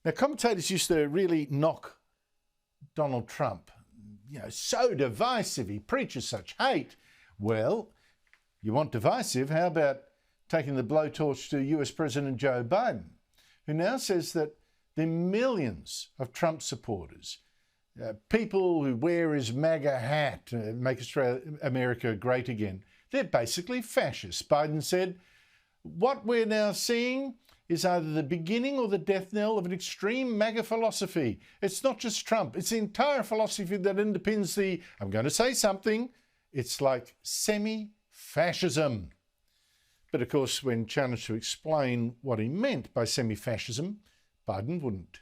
Now, commentators used to really knock Donald Trump. You know, so divisive, he preaches such hate. Well, you want divisive, how about taking the blowtorch to US President Joe Biden, who now says that there are millions of Trump supporters, people who wear his MAGA hat, make America great again. They're basically fascists. Biden said, what we're now seeing is either the beginning or the death knell of an extreme MAGA philosophy. It's not just Trump, it's the entire philosophy that underpins the, I'm going to say something, it's like semi-fascism. But of course, when challenged to explain what he meant by semi-fascism, Biden wouldn't.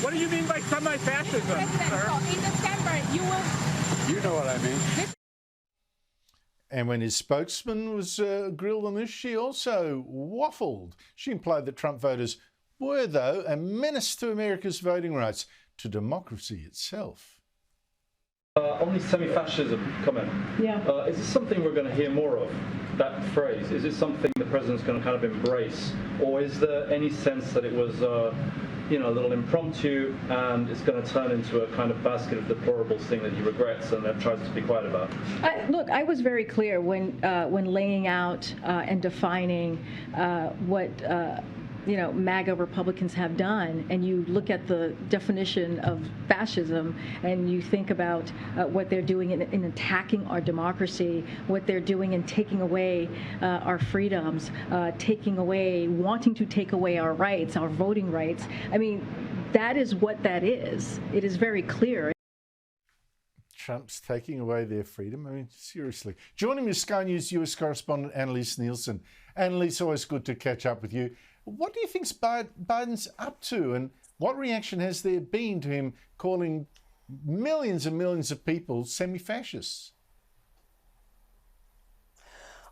What do you mean by semi-fascism, sir? In December, you will... You know what I mean. And when his spokesman was grilled on this, she also waffled. She implied that Trump voters were, though, a menace to America's voting rights, to democracy itself. On the semi-fascism comment, is this something we're going to hear more of, that phrase? Is it something the president's going to kind of embrace? Or is there any sense that it was a little impromptu and it's going to turn into a kind of basket of deplorables thing that he regrets and that tries to be quiet about? Look, I was very clear when laying out and defining what MAGA Republicans have done, and you look at the definition of fascism and you think about what they're doing in attacking our democracy, what they're doing in taking away our freedoms, wanting to take away our rights, our voting rights. I mean, that is what that is. It is very clear. Trump's taking away their freedom? I mean, seriously. Joining me is Sky News US correspondent Annalise Nielsen. Annalise, always good to catch up with you. What do you think Biden's up to, and what reaction has there been to him calling millions and millions of people semi-fascists?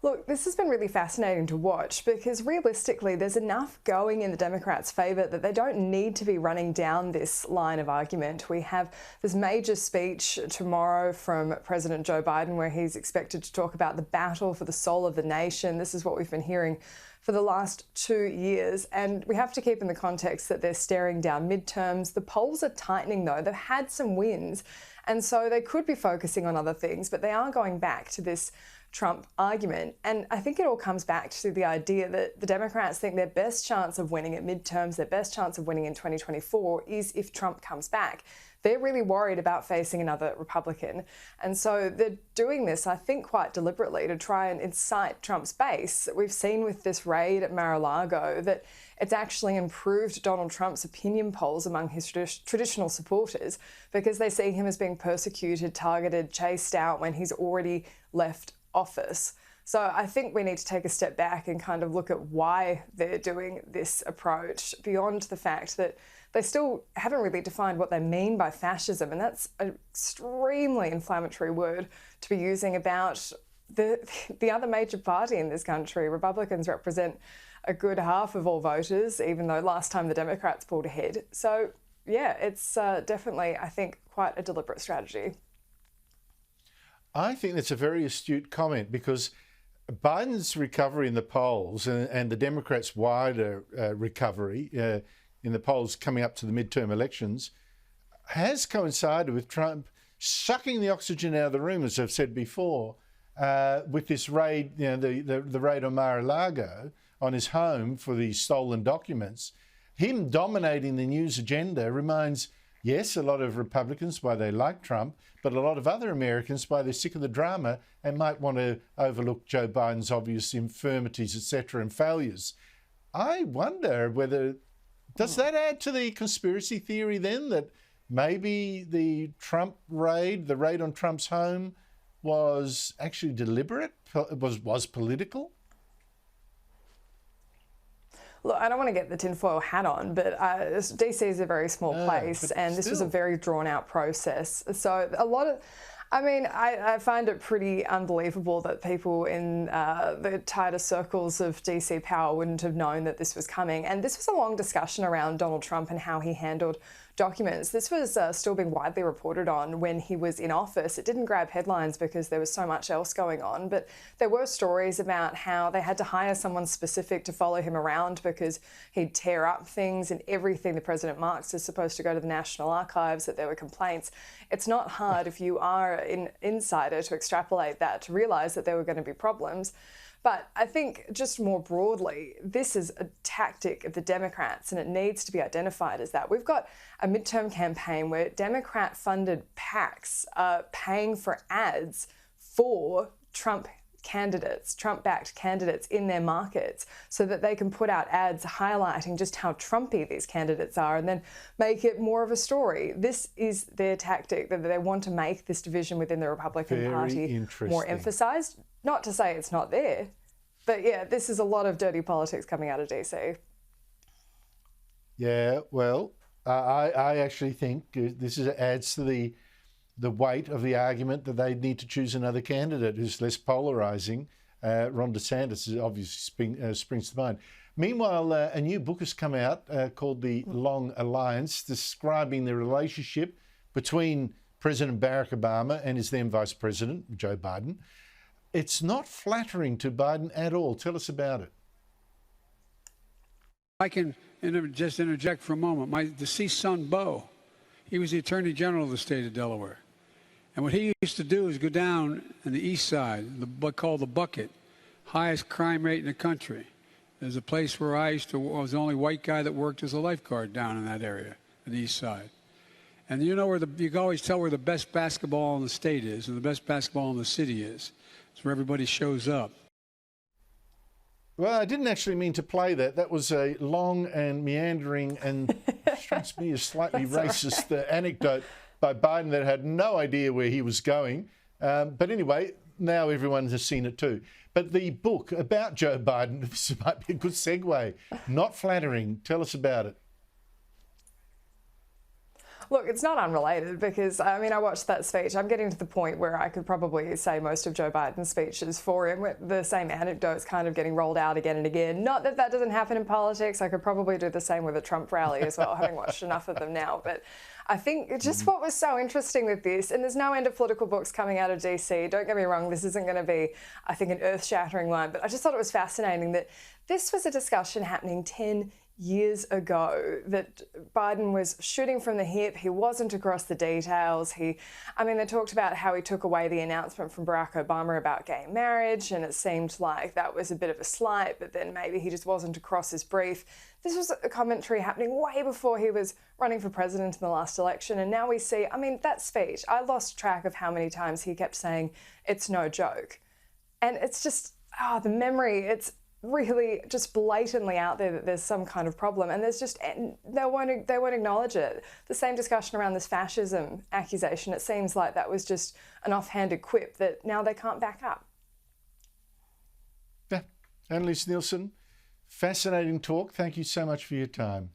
Look, this has been really fascinating to watch because realistically there's enough going in the Democrats' favour that they don't need to be running down this line of argument. We have this major speech tomorrow from President Joe Biden where he's expected to talk about the battle for the soul of the nation. This is what we've been hearing for the last 2 years. And we have to keep in the context that they're staring down midterms. The polls are tightening though. They've had some wins. And so they could be focusing on other things, but they are going back to this Trump argument. And I think it all comes back to the idea that the Democrats think their best chance of winning at midterms, their best chance of winning in 2024 is if Trump comes back. They're really worried about facing another Republican. And so they're doing this, I think, quite deliberately to try and incite Trump's base. We've seen with this raid at Mar-a-Lago that it's actually improved Donald Trump's opinion polls among his traditional supporters because they see him as being persecuted, targeted, chased out when he's already left office. So I think we need to take a step back and kind of look at why they're doing this approach beyond the fact that they still haven't really defined what they mean by fascism. And that's an extremely inflammatory word to be using about the other major party in this country. Republicans represent a good half of all voters, even though last time the Democrats pulled ahead. So yeah, it's definitely, I think, quite a deliberate strategy. I think that's a very astute comment because Biden's recovery in the polls and the Democrats' wider recovery in the polls coming up to the midterm elections has coincided with Trump sucking the oxygen out of the room, as I've said before, with this raid, the raid on Mar-a-Lago on his home for the stolen documents. Him dominating the news agenda reminds, yes, a lot of Republicans why they like Trump, but a lot of other Americans why they're sick of the drama and might want to overlook Joe Biden's obvious infirmities, etc., and failures. I wonder whether, does that add to the conspiracy theory then that maybe the Trump raid, the raid on Trump's home, was actually deliberate, was political? Look, I don't want to get the tinfoil hat on, but DC is a very small place, and this was a very drawn-out process. So a lot of, I mean, I find it pretty unbelievable that people in the tighter circles of DC power wouldn't have known that this was coming. And this was a long discussion around Donald Trump and how he handled documents. This was still being widely reported on when he was in office. It didn't grab headlines because there was so much else going on, but there were stories about how they had to hire someone specific to follow him around because he'd tear up things, and everything the president marks is supposed to go to the National Archives, that there were complaints. It's not hard if you are an insider to extrapolate that, to realise that there were going to be problems. But I think just more broadly, this is a tactic of the Democrats, and it needs to be identified as that. We've got a midterm campaign where Democrat-funded PACs are paying for ads for Trump candidates, Trump-backed candidates in their markets, so that they can put out ads highlighting just how Trumpy these candidates are and then make it more of a story. This is their tactic, that they want to make this division within the Republican Party more emphasised. Not to say it's not there, but yeah, this is a lot of dirty politics coming out of DC. Yeah, well, I actually think this adds to the weight of the argument that they need to choose another candidate who's less polarising. Ron DeSantis is obviously springs to mind. Meanwhile, a new book has come out called The Long Alliance, describing the relationship between President Barack Obama and his then Vice President, Joe Biden. It's not flattering to Biden at all. Tell us about it. I can just interject for a moment. My deceased son, Bo, he was the Attorney General of the state of Delaware. And what he used to do is go down on the east side, what's called the Bucket, highest crime rate in the country. There's a place where I was the only white guy that worked as a lifeguard down in that area, on the east side. And you know you can always tell where the best basketball in the state is and the best basketball in the city is. It's where everybody shows up. Well, I didn't actually mean to play that. That was a long and meandering and strikes me as slightly racist anecdote by Biden that had no idea where he was going. But anyway, now everyone has seen it too. But the book about Joe Biden, this might be a good segue. Not flattering. Tell us about it. Look, it's not unrelated because, I mean, I watched that speech. I'm getting to the point where I could probably say most of Joe Biden's speeches for him, with the same anecdotes kind of getting rolled out again and again. Not that that doesn't happen in politics. I could probably do the same with a Trump rally as well, having watched enough of them now. But I think just what was so interesting with this, and there's no end of political books coming out of DC. Don't get me wrong, this isn't going to be, I think, an earth-shattering one. But I just thought it was fascinating that this was a discussion happening 10 years ago, that Biden was shooting from the hip. He wasn't across the details. They talked about how he took away the announcement from Barack Obama about gay marriage, and it seemed like that was a bit of a slight, but then maybe he just wasn't across his brief. This was a commentary happening way before he was running for president in the last election, and now we see, that speech, I lost track of how many times he kept saying, "It's no joke." And it's just, the memory, it's really just blatantly out there that there's some kind of problem, and they won't acknowledge it. The same discussion around this fascism accusation, it seems like that was just an offhanded quip that now they can't back up. Yeah. Annalise Nielsen, fascinating talk. Thank you so much for your time.